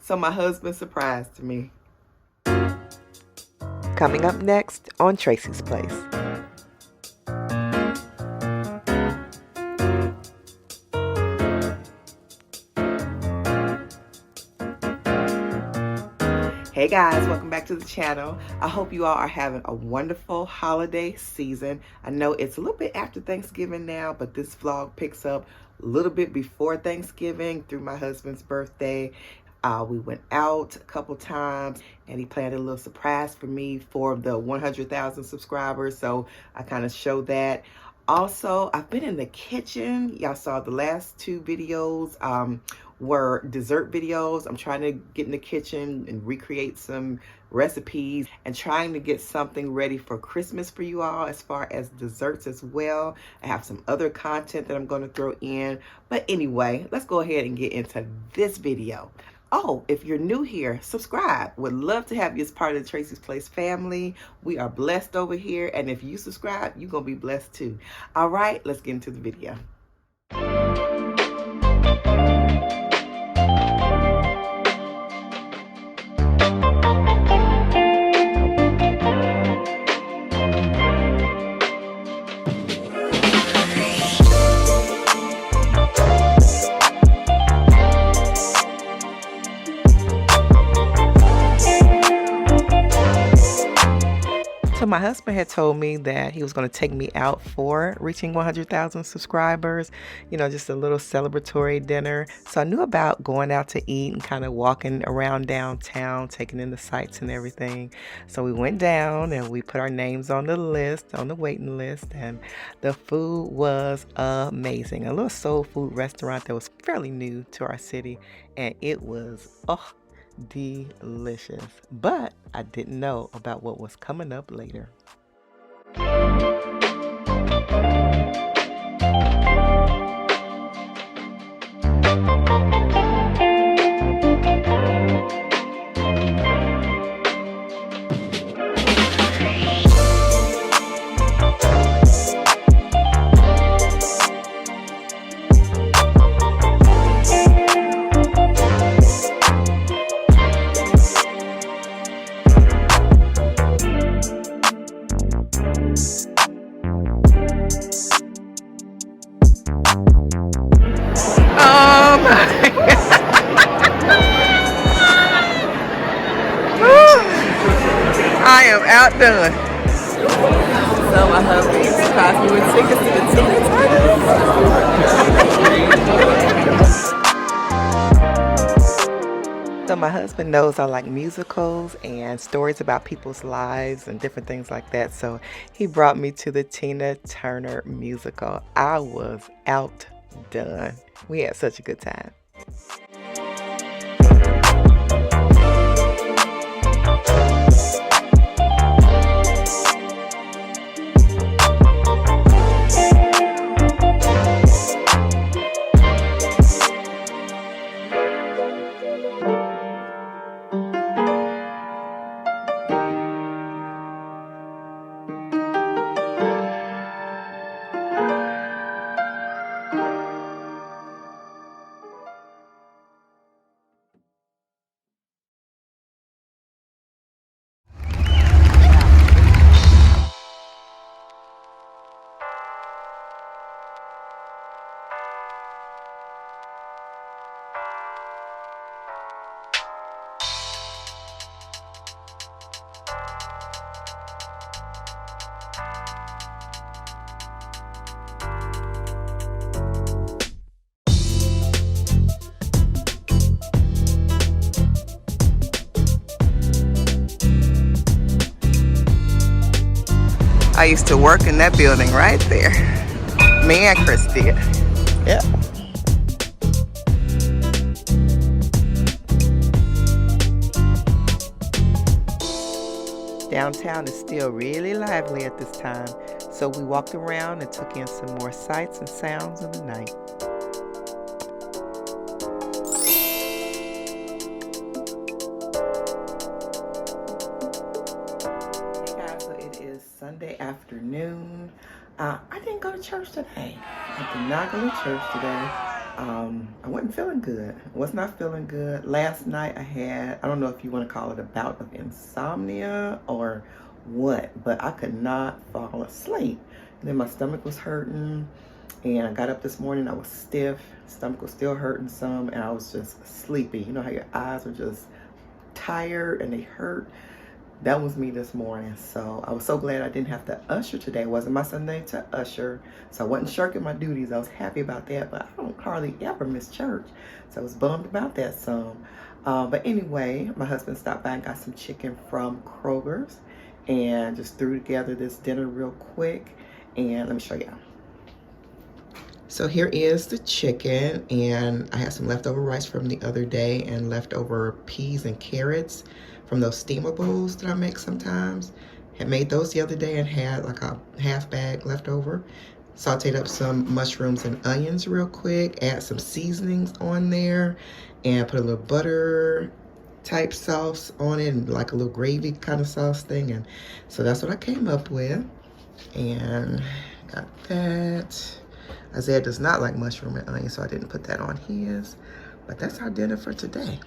So my husband surprised me. Coming up next on Tracie's Place. Hey guys, welcome back to the channel. I hope you all are having a wonderful holiday season. I know it's a little bit after Thanksgiving now, but this vlog picks up a little bit before Thanksgiving through my husband's birthday. We went out a couple times and he planned a little surprise for me for the 100,000 subscribers. So I kind of showed that. Also, I've been in the kitchen. Y'all saw the last two videos were dessert videos. I'm trying to get in the kitchen and recreate some recipes and trying to get something ready for Christmas for you all as far as desserts as well. I have some other content that I'm going to throw in. But anyway, let's go ahead and get into this video. Oh, if you're new here, subscribe. Would love to have you as part of the Tracie's Place family. We are blessed over here. And if you subscribe, you're going to be blessed too. All right, let's get into the video. So my husband had told me that he was going to take me out for reaching 100,000 subscribers, you know, just a little celebratory dinner. So I knew about going out to eat and kind of walking around downtown, taking in the sights and everything. So we went down and we put our names on the list, on the waiting list, and the food was amazing. A little soul food restaurant that was fairly new to our city, and it was, delicious. But I didn't know about what was coming up later. I am outdone. So my husband surprised me with tickets to the Tina Turner. So my husband knows I like musicals and stories about people's lives and different things like that. So he brought me to the Tina Turner musical. I was outdone. We had such a good time. I used to work in that building right there. Me and Chris did. Yeah. Downtown is still really lively at this time, so we walked around and took in some more sights and sounds of the night. Sunday afternoon. I didn't go to church today. I did not go to church today. I went wasn't feeling good. Was not feeling good. Last night I don't know if you want to call it a bout of insomnia or what, but I could not fall asleep. And then my stomach was hurting, and I got up this morning, I was stiff, stomach was still hurting some, and I was just sleepy. You know how your eyes are just tired and they hurt? That was me this morning. So I was so glad I didn't have to usher today. It wasn't my Sunday to usher, so I wasn't shirking my duties. I was happy about that, but I don't hardly ever miss church, so I was bummed about that some. But anyway, my husband stopped by and got some chicken from Kroger's and just threw together this dinner real quick. And let me show y'all. So here is the chicken, and I had some leftover rice from the other day and leftover peas and carrots from those steamer bowls that I make sometimes. Had made those the other day and had like a half bag left over. Sauteed up some mushrooms and onions real quick, add some seasonings on there, and put a little butter type sauce on it, and like a little gravy kind of sauce thing. And so that's what I came up with. And got that. Isaiah does not like mushroom and onion, so I didn't put that on his. But that's our dinner for today.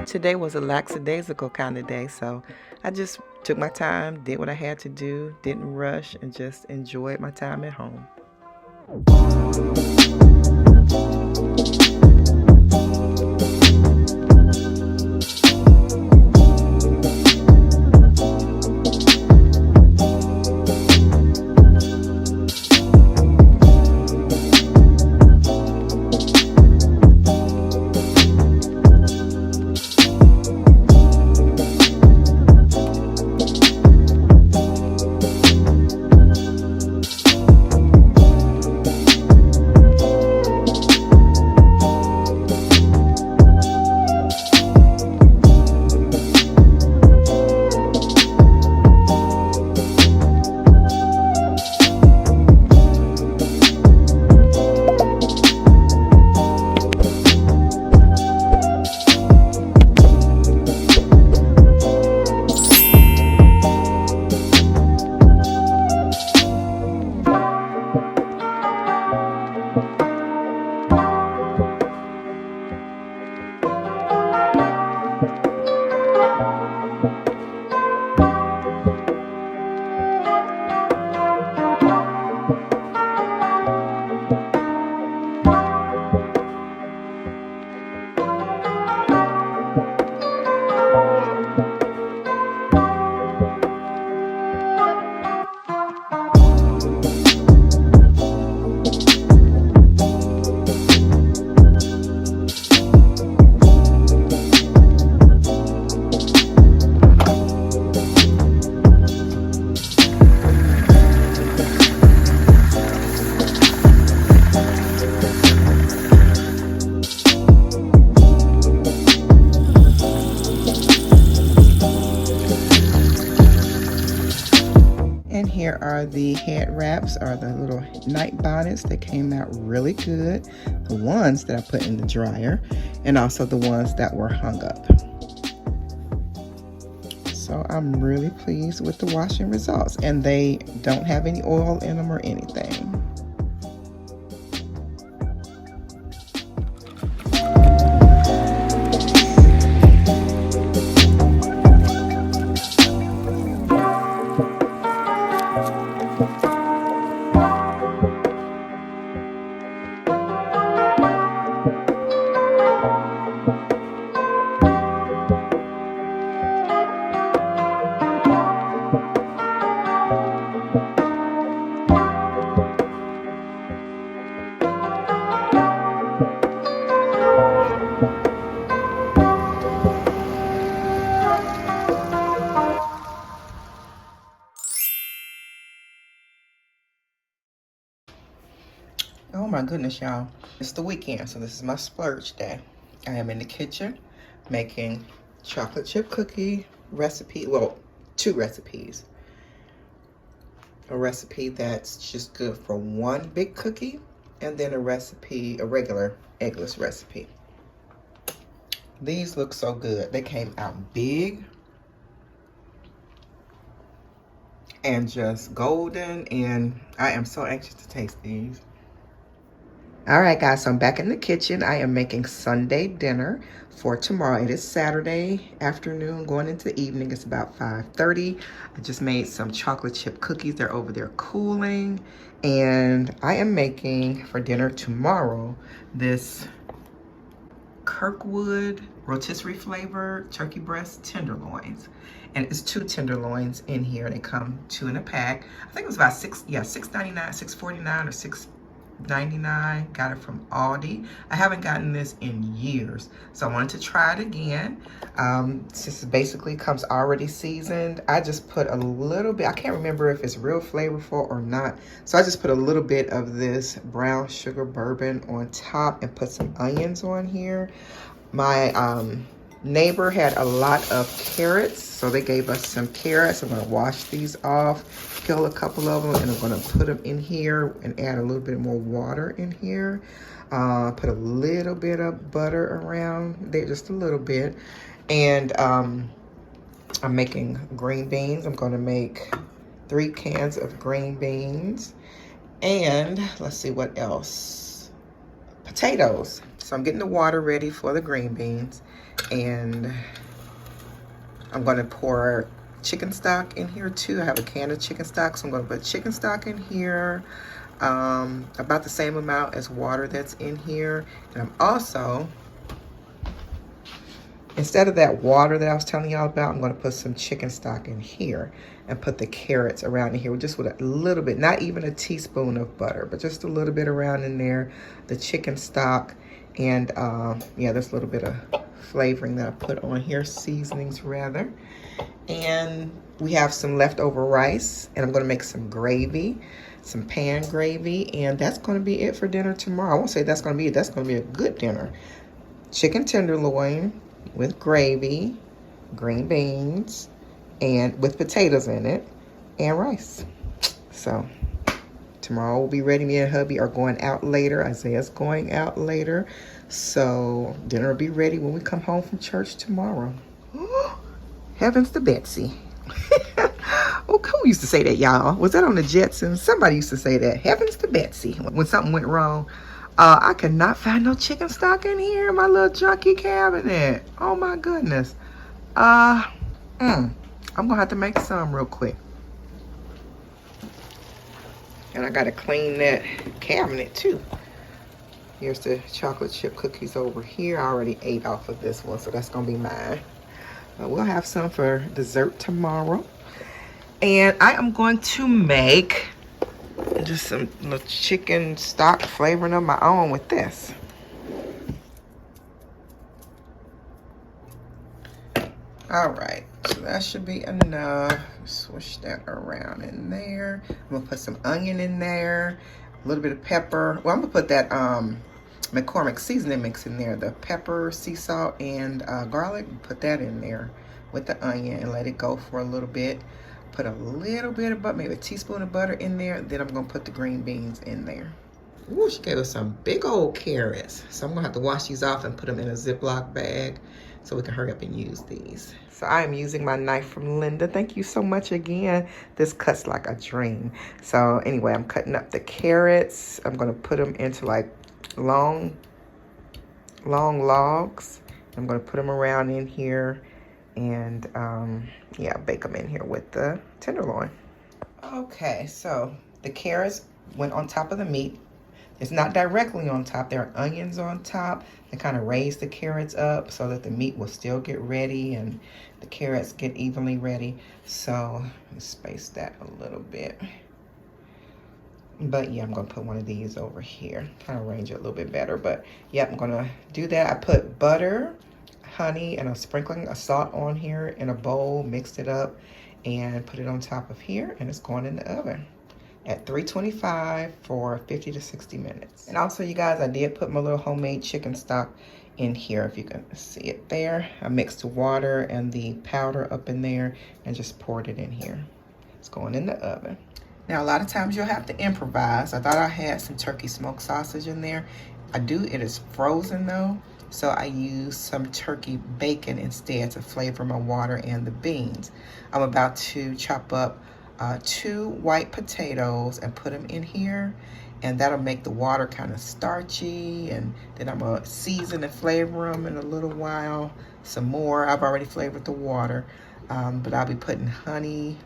Today was a lackadaisical kind of day, so I just took my time, did what I had to do, didn't rush, and just enjoyed my time at home. here are the head wraps, or the little night bonnets. They came out really good. The ones that I put in the dryer, and also the ones that were hung up. So I'm really pleased with the washing results, and they don't have any oil in them or anything. Oh my goodness, y'all. It's the weekend, so this is my splurge day. I am in the kitchen making chocolate chip cookie recipe. Well, two recipes. A recipe that's just good for one big cookie, and then a regular eggless recipe. These look so good. They came out big and just golden, and I am so anxious to taste these. All right, guys, so I'm back in the kitchen. I am making Sunday dinner for tomorrow. It is Saturday afternoon, going into evening. It's about 5:30. I just made some chocolate chip cookies. They're over there cooling. And I am making for dinner tomorrow this Kirkwood rotisserie flavored turkey breast tenderloins. And it's 2 tenderloins in here. They come 2 in a pack. I think it was about $6.99, $6.49 or $6.99. Got it from Aldi. I haven't gotten this in years, so I wanted to try it again. This basically comes already seasoned. I just put a little bit, I can't remember if it's real flavorful or not, so I just put a little bit of this brown sugar bourbon on top and put some onions on here. My neighbor had a lot of carrots, so they gave us some carrots. I'm going to wash these off, peel a couple of them, and I'm going to put them in here and add a little bit more water in here. Put a little bit of butter around there, just a little bit. And I'm making green beans. I'm going to make 3 cans of green beans. And let's see what else. Potatoes. So I'm getting the water ready for the green beans. And I'm going to pour chicken stock in here too. I have a can of chicken stock, so I'm going to put chicken stock in here, about the same amount as water that's in here. And I'm also, instead of that water that I was telling y'all about, I'm going to put some chicken stock in here and put the carrots around in here, just with a little bit, not even a teaspoon of butter, but just a little bit around in there, the chicken stock. And yeah, there's a little bit of flavoring that I put on here, seasonings rather. And we have some leftover rice, and I'm going to make some gravy, some pan gravy, and that's going to be it for dinner tomorrow. I won't say that's going to be it. That's going to be a good dinner. Chicken tenderloin with gravy, green beans, and with potatoes in it, and rice. So tomorrow we'll be ready. Me and hubby are going out later. Isaiah's going out later. So dinner will be ready when we come home from church tomorrow. Heavens to Betsy. Oh, who used to say that, y'all? Was that on the Jetsons? Somebody used to say that. Heavens to Betsy. When something went wrong. I could not find no chicken stock in here in my little junky cabinet. Oh my goodness. I'm gonna have to make some real quick. And I gotta clean that cabinet too. Here's the chocolate chip cookies over here. I already ate off of this one, so that's gonna be mine. But we'll have some for dessert tomorrow. And I am going to make just some little chicken stock flavoring of my own with this. All right, so that should be enough. Swish that around in there. I'm gonna put some onion in there, a little bit of pepper. Well, I'm gonna put that McCormick seasoning mix in there, the pepper, sea salt, and garlic. Put that in there with the onion and let it go for a little bit. Put a little bit of butter, maybe a teaspoon of butter in there. Then I'm gonna put the green beans in there. Ooh, she gave us some big old carrots. So I'm gonna have to wash these off and put them in a Ziploc bag so we can hurry up and use these. So I am using my knife from Linda. Thank you so much again. This cuts like a dream. So anyway, I'm cutting up the carrots. I'm gonna put them into like long logs. I'm gonna put them around in here and yeah, bake them in here with the tenderloin. Okay, so the carrots went on top of the meat. It's not directly on top. There are onions on top that kind of raise the carrots up so that the meat will still get ready and the carrots get evenly ready. So let's space that a little bit. But yeah, I'm gonna put one of these over here. Kind of arrange it a little bit better. But yeah, I'm gonna do that. I put butter, honey, and I'm sprinkling a salt on here in a bowl, mixed it up, and put it on top of here, and it's going in the oven at 325 for 50 to 60 minutes. And also, you guys, I did put my little homemade chicken stock in here, if you can see it there. I mixed the water and the powder up in there and just poured it in here. It's going in the oven. Now, a lot of times you'll have to improvise. I thought I had some turkey smoked sausage in there. I do. It is frozen though, so I use some turkey bacon instead to flavor my water and the beans. I'm about to chop up 2 white potatoes and put them in here, and that'll make the water kind of starchy, and then I'm gonna season and flavor them in a little while some more. I've already flavored the water, but I'll be putting honey,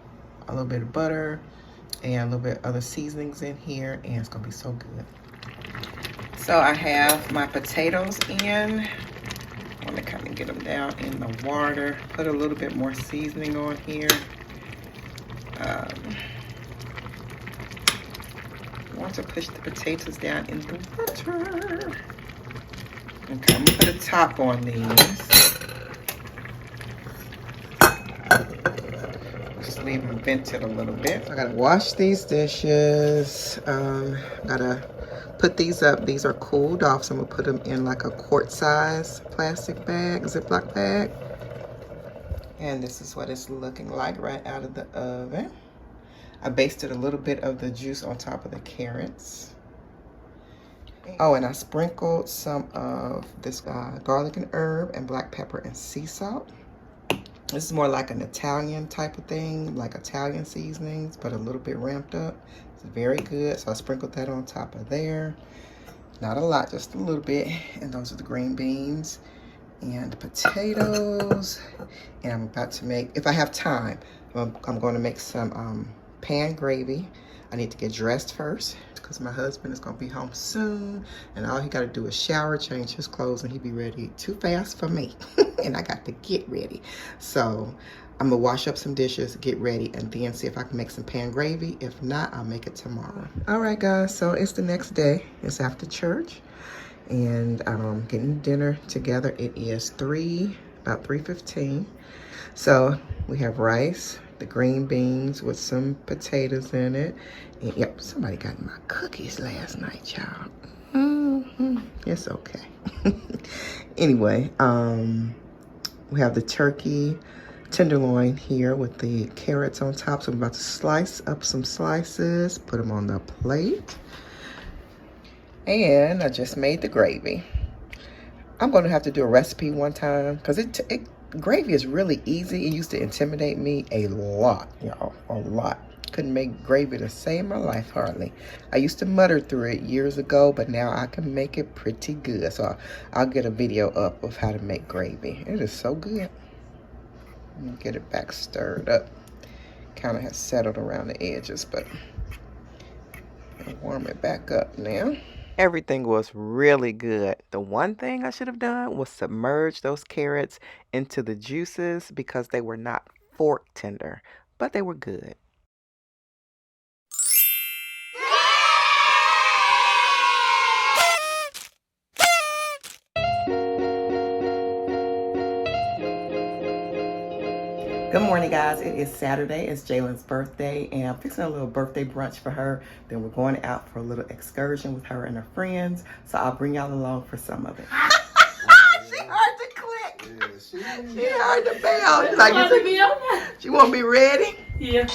a little bit of butter, and a little bit of other seasonings in here, and it's gonna be so good. So I have my potatoes in. I want to kind of get them down in the water. Put a little bit more seasoning on here. I want to push the potatoes down in the water. Okay, I'm gonna put a top on these. Just leave them vented a little bit. I gotta wash these dishes. Gotta put these up. These are cooled off, so I'm gonna put them in like a quart size plastic bag, Ziploc bag. And this is what it's looking like right out of the oven. I basted a little bit of the juice on top of the carrots. Oh, and I sprinkled some of this garlic and herb and black pepper and sea salt. This is more like an Italian type of thing, like Italian seasonings, but a little bit ramped up. It's very good. So I sprinkled that on top of there. Not a lot, just a little bit. And those are the green beans and the potatoes. And I'm about to make, if I have time, I'm going to make some pan gravy. I need to get dressed first because my husband is going to be home soon, and all he got to do is shower, change his clothes, and he'll be ready too fast for me. And I got to get ready. So I'm gonna wash up some dishes, get ready, and then see if I can make some pan gravy. If not, I'll make it tomorrow. All right, guys, so it's the next day. It's after church, and I'm getting dinner together. It is about 3:15. So we have rice, the green beans with some potatoes in it. And yep, somebody got my cookies last night, child. It's okay. Anyway, we have the turkey tenderloin here with the carrots on top. So I'm about to slice up some slices, put them on the plate. And I just made the gravy. I'm going to have to do a recipe one time because gravy is really easy. It used to intimidate me a lot, y'all, a lot. Couldn't make gravy to save my life, hardly. I used to mutter through it years ago, but now I can make it pretty good. So I'll get a video up of how to make gravy. It is so good. Get it back stirred up. Kind of has settled around the edges, but I'll warm it back up now. Everything was really good. The one thing I should have done was submerge those carrots into the juices because they were not fork tender, but they were good. Good morning, guys. It is Saturday. It's Jalen's birthday, and I'm fixing a little birthday brunch for her. Then we're going out for a little excursion with her and her friends. So I'll bring y'all along for some of it. She heard the click. Yeah, she heard the bell. She's like, she won't be ready. Yeah.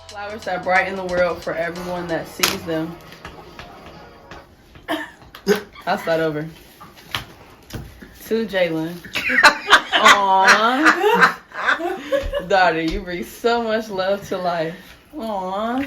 Flowers that brighten the world for everyone that sees them. I'll start over. To Jalen. Aww. Daughter, you bring so much love to life. Aww.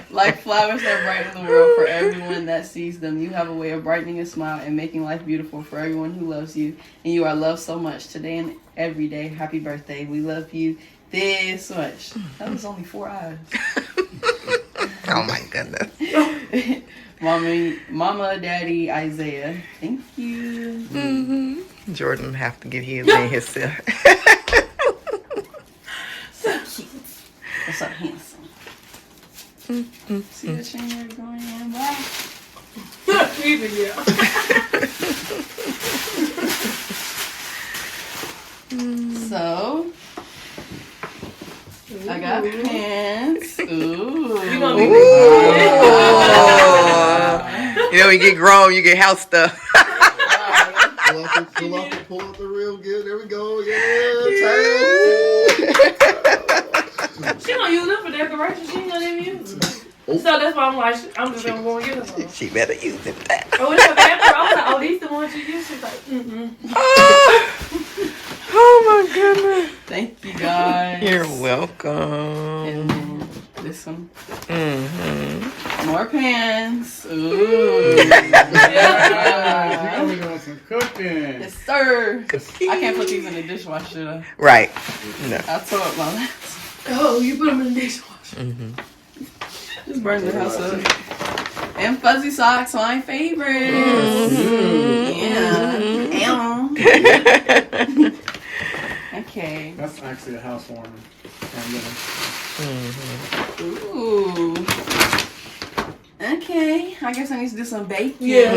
Like flowers that brighten the world for everyone that sees them. You have a way of brightening a smile and making life beautiful for everyone who loves you. And you are loved so much today and every day. Happy birthday. We love you this much. That was only 4 eyes. Oh my goodness. Mama, Daddy, Isaiah. Thank you. Mm-hmm. Jordan have to get his in himself. So cute. What's up, handsome? See what you're going in, boy? Even yeah. So, I got pants. Ooh. You gonna be Ooh. You know, when you get grown, you get house stuff. Pull out the real good. There we go. Yeah, She gonna use them for decoration. She ain't gonna even use them. Oh. So that's why I'm like, I'm just gonna go and get them. She better use it. That. Oh, it's okay. After I was like, oh, these the ones you use. She's like, Oh my goodness. Thank you, guys. You're welcome. And then this one. Mm-hmm. More pants. Ooh. She Yeah. gonna be doing some cooking. Yes, sir. I can't put these in the dishwasher, though. Right. No. I tore up my last. oh, you put them in the dishwasher. Mm-hmm. Just burn the house up. And fuzzy socks, my favorite. Yeah. Okay. That's actually a housewarming. Ooh. Okay. I guess I need to do some baking. Yeah.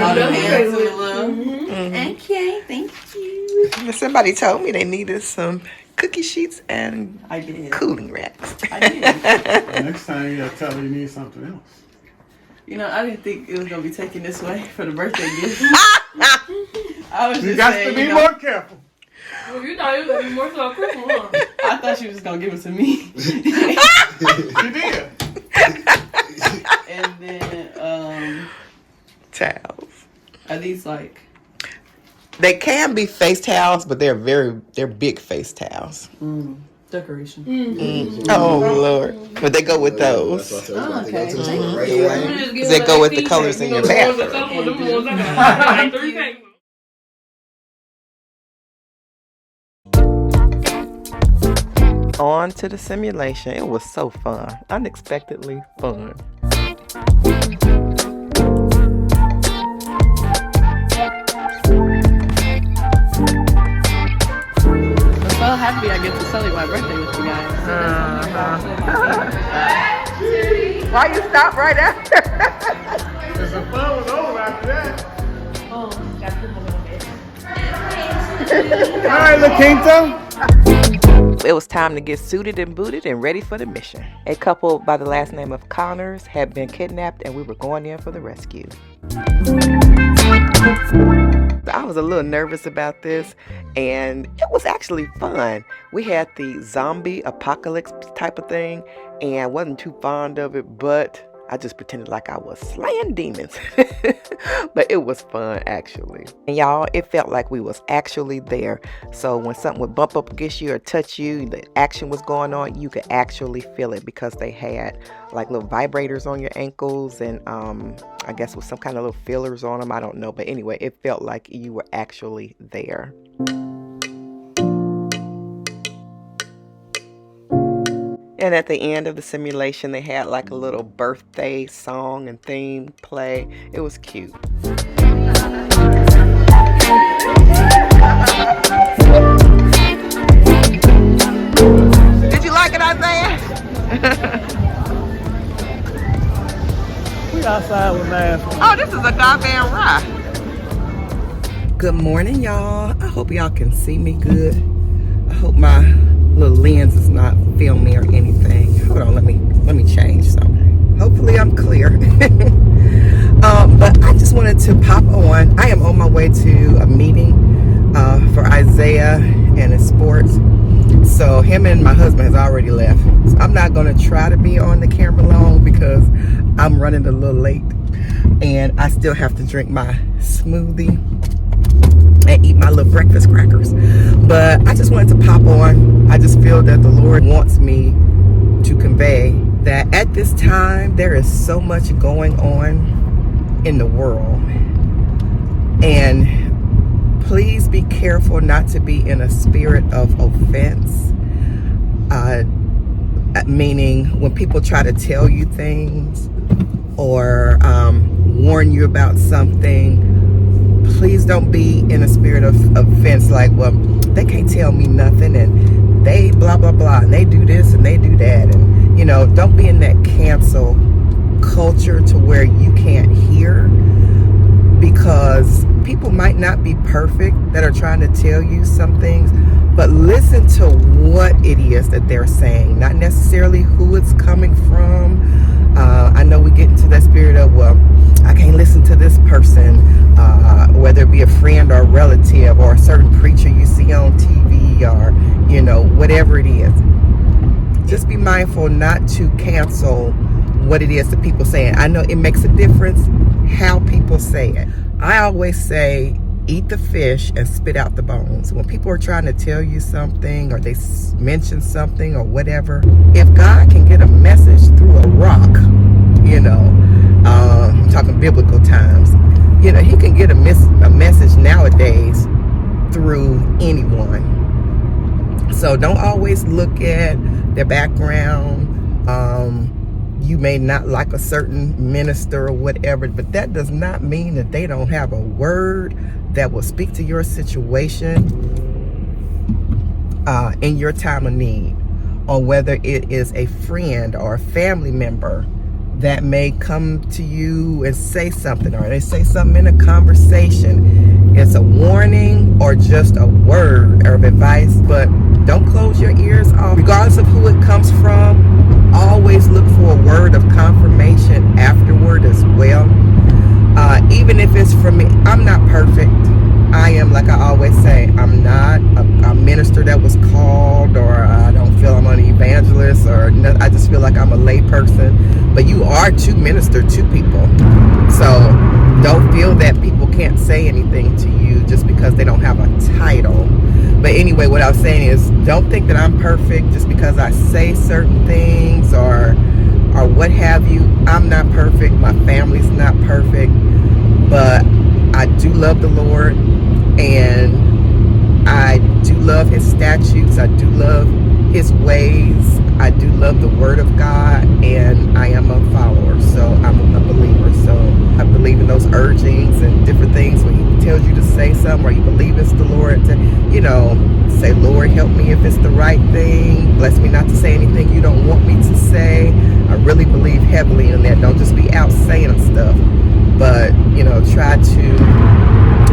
All the hands in the Mm-hmm. little. Okay. Thank you. Somebody told me they needed some cookie sheets and I did. cooling racks. I did. Next time you gotta tell her you need something else. You know, I didn't think it was gonna be taken this way for the birthday gift. I was just You got saying, to be you know, more careful. Well, you thought it was gonna be more so Christmas, huh? I thought she was just gonna give it to me. She did. And then, Towels. are these like? They can be face towels, but they're big face towels. Decoration. Oh Lord. But they go with those. Okay. Because they go with the colors in your bathroom. On to the simulation. It was so fun. Unexpectedly fun. I'm so happy I get to celebrate my birthday with you guys. Why you stop right after? Because the fun was over after that. Oh, got to put them on bed. All right, La Quinta. It was time to get suited and booted and ready for the mission. A couple by the last name of Connors had been kidnapped and we were going in for the rescue. I was a little nervous about this and it was actually fun. We had the zombie apocalypse type of thing and wasn't too fond of it, but I just pretended like I was slaying demons. But it was fun actually. And y'all, it felt like we was actually there. So when something would bump up against you or touch you, the action was going on, you could actually feel it because they had like little vibrators on your ankles and I guess with some kind of little fillers on them. I don't know. But anyway, it felt like you were actually there. And at the end of the simulation, they had like a little birthday song and theme play. It was cute. Did you like it, Isaiah? We outside with masks. Oh, this is a goddamn ride. Good morning, y'all. I hope y'all can see me good. I hope my little lens is not filming or anything. Hold on, let me change something. Hopefully I'm clear. But I just wanted to pop on. I am on my way to a meeting for Isaiah and his sports. So him and my husband has already left. So I'm not going to try to be on the camera long because I'm running a little late. And I still have to drink my smoothie and eat my little breakfast crackers. But I just wanted to pop on. I just feel that the Lord wants me to convey that at this time there is so much going on in the world. And please be careful not to be in a spirit of offense. Meaning when people try to tell you things or warn you about something, please don't be in a spirit of offense, like, well, they can't tell me nothing, and they blah blah blah, and they do this and they do that, and you know, don't be in that cancel culture to where you can't hear, because people might not be perfect that are trying to tell you some things, but listen to what it is that they're saying, not necessarily who it's coming from. I know we get into that spirit of, well, I can't listen to this person, whether it be a friend or a relative or a certain preacher you see on TV or, you know, whatever it is. Just be mindful not to cancel what it is that people saying. I know it makes a difference how people say it. I always say, eat the fish and spit out the bones. When people are trying to tell you something or they mention something or whatever, if God can get a message through a rock, you know, I'm talking biblical times, you know, he can get a message nowadays through anyone. So don't always look at their background. You may not like a certain minister or whatever, but that does not mean that they don't have a word that will speak to your situation in your time of need, or whether it is a friend or a family member that may come to you and say something, or they say something in a conversation. It's a warning or just a word of advice, but don't close your ears off. Regardless of who it comes from, always look for a word of confirmation afterward as well. Even if it's from me, I'm not perfect. I am, like I always say, I'm not a minister that was called, or I don't feel I'm an evangelist, or I just feel like I'm a lay person. But you are to minister to people. So don't feel that people can't say anything to you just because they don't have a title. But anyway, what I was saying is, don't think that I'm perfect just because I say certain things or what have you. I'm not perfect. My family's not perfect. But I do love the Lord, and I do love his statutes. I do love his ways. I do love the word of God, and I am a follower. So I'm a believer. So I believe in those urgings and different things when he tells you to say something, or you believe it's the Lord, to, you know, say, Lord, help me if it's the right thing. Bless me not to say anything you don't want me to say. I really believe heavily in that. Don't just be out saying stuff, but, you know, try to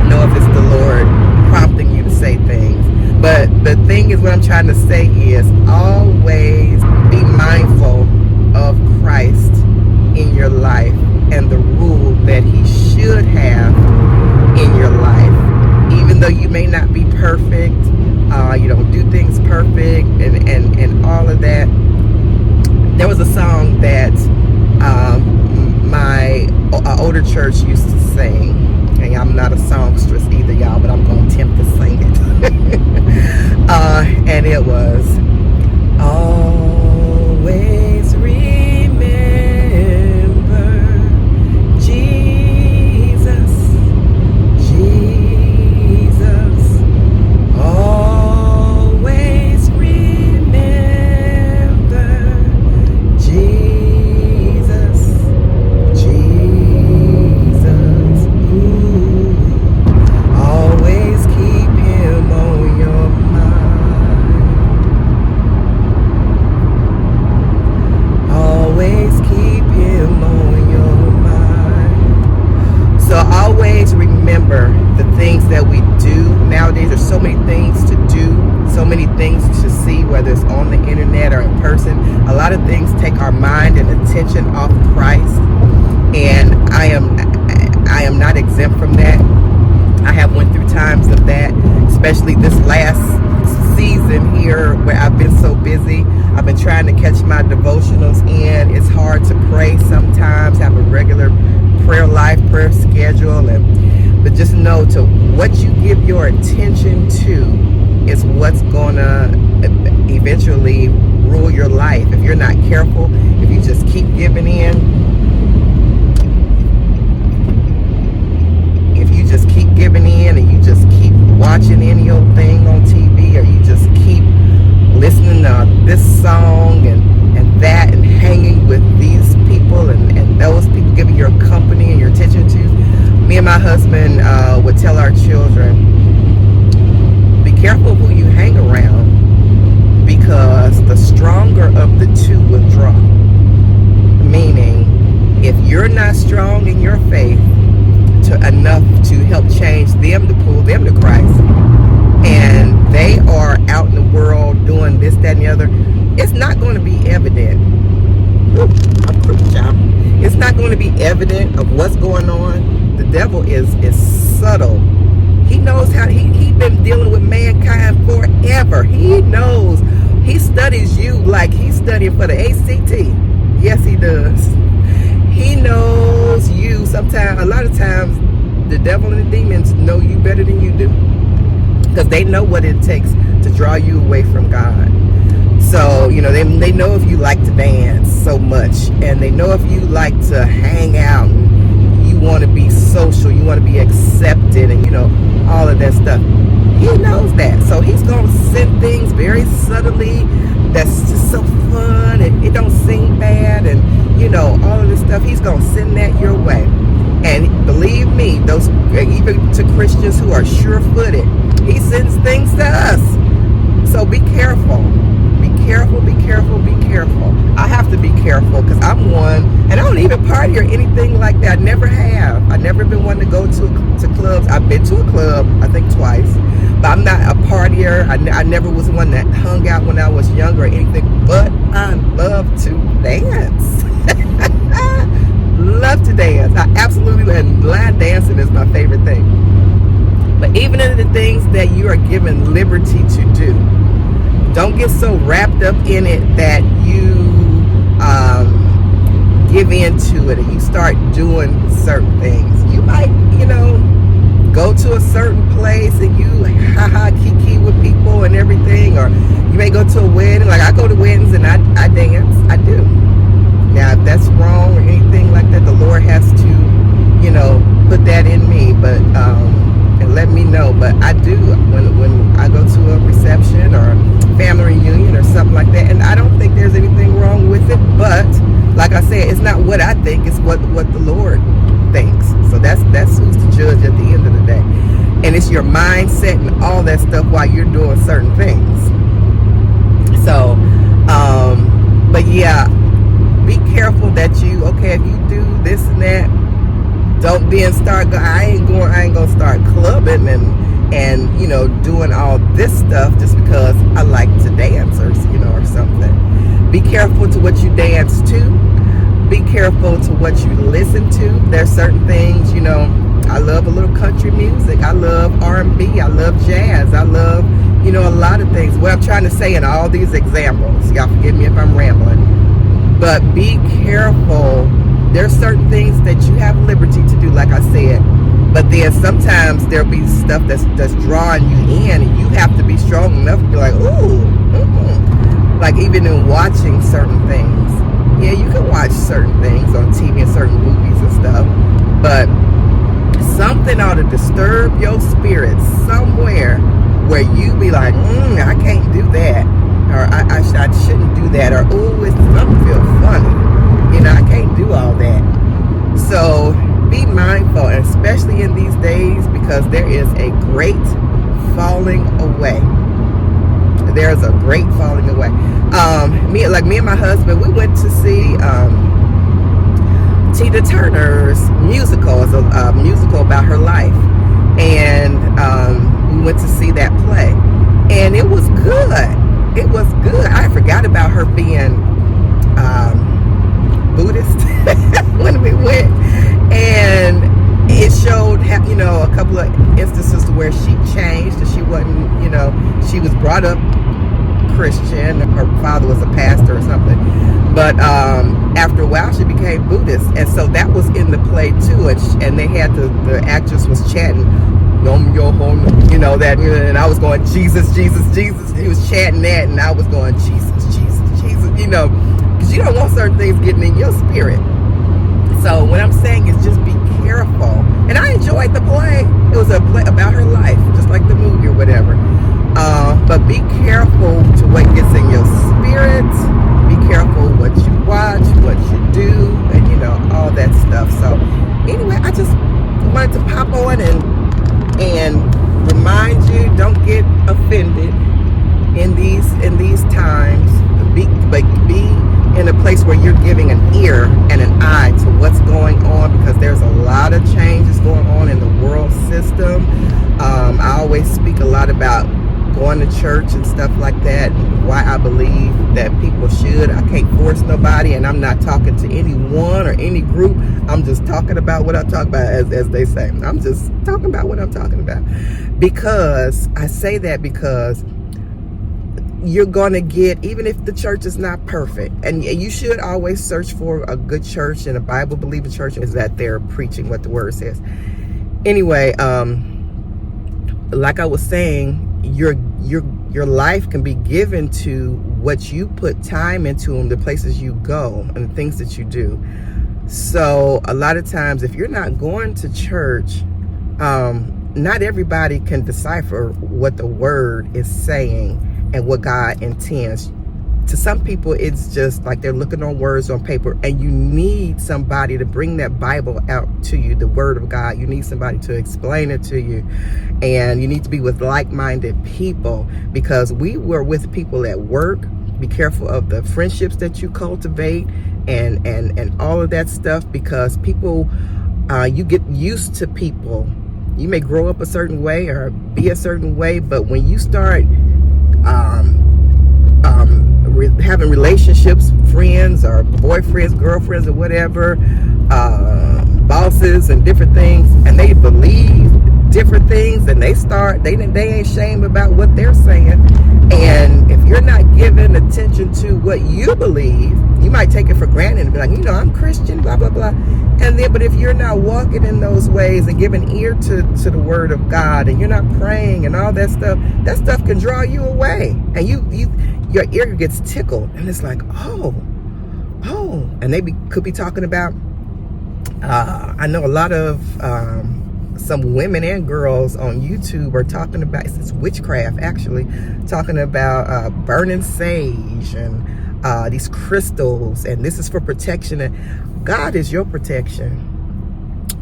know if it's the Lord prompting you to say things. But the thing is, what I'm trying to say is, always be mindful of Christ in your life and the rule that he should have in your life. Even though you may not be perfect, you don't do things perfect, and all of that. There was a song that my older church used to sing, and I'm not a songstress either, y'all, but I'm going to attempt to sing it. And it was, always remember Jesus, Jesus, always remember Jesus, Jesus, ooh. Always keep him on your mind. Always keep him on your mind. So always remember the things that we do. Nowadays there's so many things to do, so so many things to see, whether it's on the internet or in person. A lot of things take our mind and attention off Christ, and I am not exempt from that. I have went through times of that, especially this last season here where I've been so busy. I've been trying to catch my devotionals in. It's hard to pray sometimes, have a regular prayer life, prayer schedule, but just know to what you give your attention to is what's gonna eventually rule your life. If you're not careful, if you just keep giving in, and you just keep watching any old thing on TV, or you just keep listening to this song and that, and hanging with these people and those people, giving your company and your attention to. Me and my husband would tell our children, be careful who you hang around, because the stronger of the two will draw. Meaning, if you're not strong in your faith enough to help change them, to pull them to Christ, and they are out in the world doing this, that, and the other, it's not going to be evident. It's not going to be evident of what's going on. The devil is subtle. He knows how. He's been dealing with mankind forever. He knows. He studies you like he's studying for the ACT. Yes, he does. He knows you. Sometimes, a lot of times, the devil and the demons know you better than you do, because they know what it takes to draw you away from God. So, they know if you like to dance so much, and they know if you like to hang out, and you want to be social, you want to be accepted, and all of that stuff. He knows that. So he's going to send things very subtly that's just so fun, and it don't seem bad, and all of this stuff. He's going to send that your way. And believe me, those, even to Christians who are sure-footed, he sends things to us. So be careful. Be careful, be careful, be careful. I have to be careful, because I'm one, and I don't even party or anything like that. I never have. I've never been one to go to clubs. I've been to a club, I think twice, but I'm not a partier. I never was one that hung out when I was younger or anything, but I love to dance. Love to dance. I absolutely, and line dancing is my favorite thing. But even in the things that you are given liberty to do, don't get so wrapped up in it that you give into it and you start doing certain things. You might, go to a certain place and you kiki with people and everything, or you may go to a wedding. Like, I go to weddings and I dance. I do. Now, if that's wrong or anything like that, the Lord has to, put that in me, but and let me know. But I do when I go to a reception or family reunion or something like that, and I don't think there's anything wrong with it. But like I said, it's not what I think; it's what the Lord thinks. So that's who's the judge at the end of the day, and it's your mindset and all that stuff while you're doing certain things. So, but yeah. Be careful that if you do this and that, don't then start. I ain't gonna start clubbing and doing all this stuff just because I like to dance or something. Be careful to what you dance to. Be careful to what you listen to. There's certain things, I love a little country music. I love R&B. I love jazz. I love, a lot of things. What I'm trying to say in all these examples, y'all forgive me if I'm rambling. But be careful. There's certain things that you have liberty to do, like I said. But then sometimes there'll be stuff that's drawing you in, and you have to be strong enough to be like, ooh. Like, even in watching certain things. Yeah, you can watch certain things on TV and certain movies and stuff. But something ought to disturb your spirit somewhere where you be like, I can't do that. Or I shouldn't do that, or it's something feel funny. I can't do all that. So be mindful, and especially in these days, because there is a great falling away. There's a great falling away. Me and my husband, we went to see Tina Turner's musical. It's a musical about her life, and we went to see that play, and it was good. her being Buddhist when we went, and it showed, you know, a couple of instances where she changed, and she wasn't, you know, she was brought up Christian. Her father was a pastor or something, but after a while she became Buddhist, and so that was in the play too. And they had the actress was chanting, you know, that, and I was going, Jesus, Jesus, Jesus. He was chanting that, and I was going, Jesus, Jesus, Jesus, you know, because you don't want certain things getting in your spirit. So what I'm saying is just be careful. And I enjoyed the play. It was a play about her life, just like the movie or whatever. But be careful to what gets in your spirit. Be careful what you watch, what you do, and you know, all that stuff. So anyway, I just wanted to pop on and remind you, don't get offended in these times. Be in a place where you're giving an ear and an eye to what's going on, because there's a lot of changes going on in the world system. I always speak a lot about going to church and stuff like that, why I believe that people should. I can't force nobody, and I'm not talking to anyone or any group. I'm just talking about what I talk about, as they say. I'm just talking about what I'm talking about. Because I say that because you're going to get, even if the church is not perfect, and you should always search for a good church and a Bible believing church, is that they're preaching what the word says. Anyway, like I was saying, your life can be given to what you put time into, and the places you go and the things that you do. So a lot of times, if you're not going to church, not everybody can decipher what the word is saying and what God intends. To some people, it's just like they're looking on words on paper, and you need somebody to bring that Bible out to you, the word of God. You need somebody to explain it to you, and you need to be with like-minded people, because we were with people at work. Be careful of the friendships that you cultivate and all of that stuff, because people, you get used to people. You may grow up a certain way or be a certain way, but when you start having relationships, friends or boyfriends, girlfriends or whatever, bosses and different things, and they believe different things, and they ain't ashamed about what they're saying. And if you're not giving attention to what you believe, you might take it for granted and be like, you know, I'm Christian, blah, blah, blah. And then, but if you're not walking in those ways and giving ear to the word of God, and you're not praying and all that stuff can draw you away. And your ear gets tickled, and it's like, oh. And they could be talking about, I know a lot of, some women and girls on YouTube are talking about, it's witchcraft actually, talking about burning sage and these crystals, and this is for protection. And God is your protection.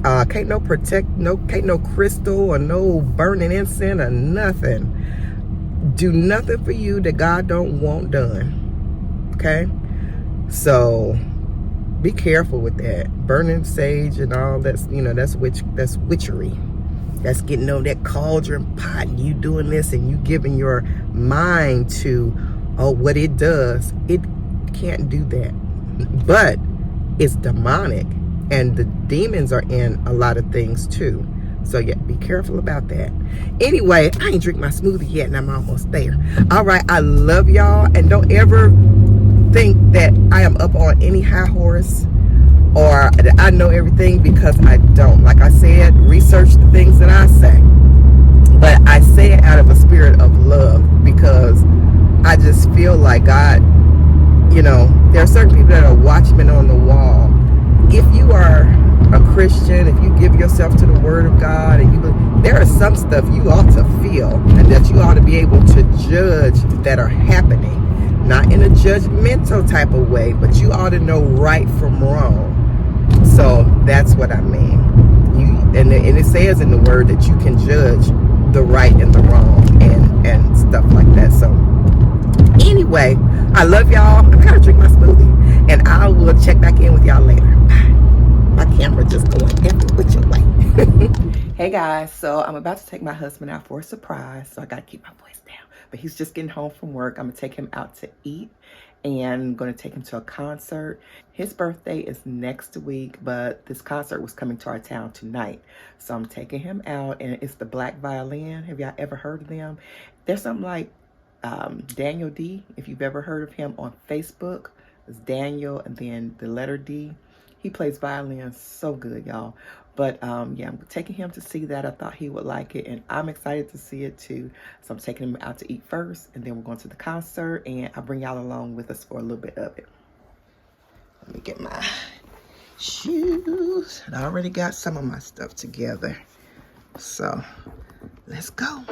Can't no crystal or no burning incense or nothing do nothing for you that God don't want done. Okay, so be careful with that. Burning sage and all that's, you know, that's witchery. That's getting on that cauldron pot, and you doing this, and you giving your mind to what it does. It can't do that. But it's demonic, and the demons are in a lot of things too. So yeah, be careful about that. Anyway, I ain't drink my smoothie yet, and I'm almost there. All right, I love y'all, and don't ever think that I am up on any high horse or that I know everything, because I don't. Like I said, research the things that I say, but I say it out of a spirit of love, because I just feel like God, you know, there are certain people that are watchmen on the wall. If you are a Christian, if you give yourself to the word of God, and there is some stuff you ought to feel, and that you ought to be able to judge that are happening. Not in a judgmental type of way, but you ought to know right from wrong. So that's what I mean. And it says in the word that you can judge the right and the wrong and stuff like that. So anyway, I love y'all. I'm gonna drink my smoothie, and I will check back in with y'all later. Bye. My camera just going every which way. Hey guys, so I'm about to take my husband out for a surprise, so I gotta keep my voice down. But he's just getting home from work. I'm gonna take him out to eat, and I'm going to take him to a concert. His birthday is next week, but this concert was coming to our town tonight. So I'm taking him out, and it's the Black Violin. Have y'all ever heard of them? There's something like Daniel D, if you've ever heard of him on Facebook. It's Daniel and then the letter D. He plays violin so good, y'all. But yeah, I'm taking him to see that. I thought he would like it, and I'm excited to see it too. So I'm taking him out to eat first, and then we're going to the concert, and I'll bring y'all along with us for a little bit of it. Let me get my shoes. And I already got some of my stuff together. So let's go.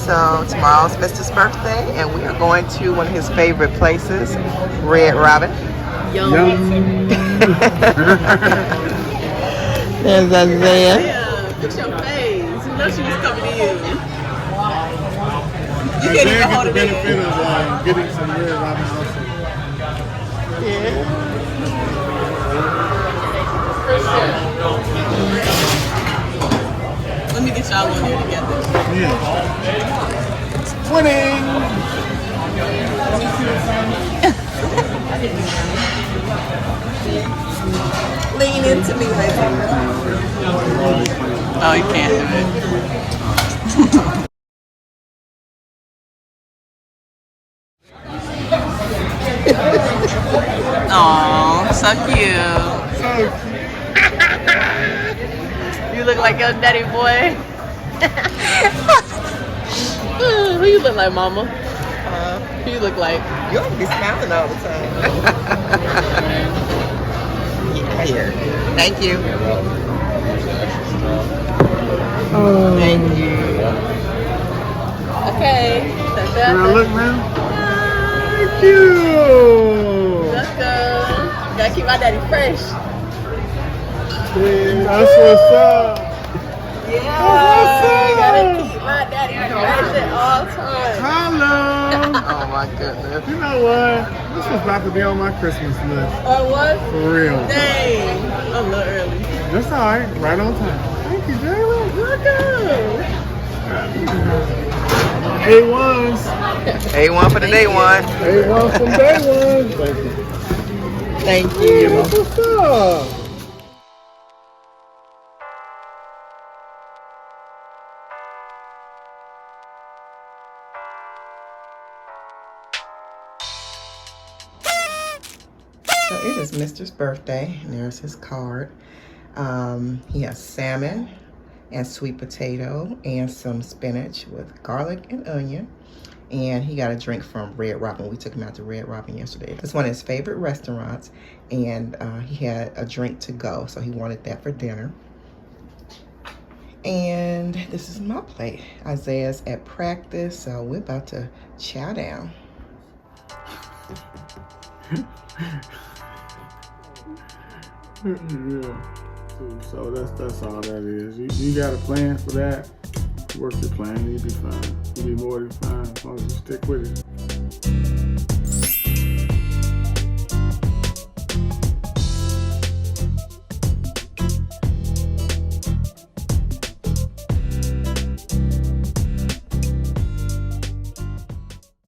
So tomorrow's Mister's birthday, and we are going to one of his favorite places, Red Robin. Yum. There's Isaiah. Yeah, fix your face. You know she was coming to you. You And can't then even get hold the it in. benefit of getting some red robin also. Yeah. Let me get y'all on there together. Yeah. Winning. Lean into me, baby. Oh, you can't do it. Aw, so cute. You look like your daddy boy. Who you look like, mama? Who you look like? You ought to be smiling all the time. Yeah, here. Thank you. Thank you. Okay. Can I look, man? Thank you. Let's go. Gotta keep my daddy fresh. That's what's up. Yeah. Gotta keep my daddy fresh at all times. Hello. Oh my goodness. You know what? This was about to be on my Christmas list. Oh, what? For real. Dang. I'm a little early. That's alright. Right on time. Thank you, Jalen. Welcome. A1s. A1 for the day one. A1 from day one. Thank you. Thank Hey, you. what's up? is Mr.'s birthday, and there's his card. He has salmon and sweet potato and some spinach with garlic and onion. And he got a drink from Red Robin. We took him out to Red Robin yesterday. It's one of his favorite restaurants, and he had a drink to go, so he wanted that for dinner. And this is my plate. Isaiah's at practice, so we're about to chow down. Yeah. So that's all that is. You got a plan for that. Work your plan, you'll be fine. You'll be more than fine as long as you stick with it.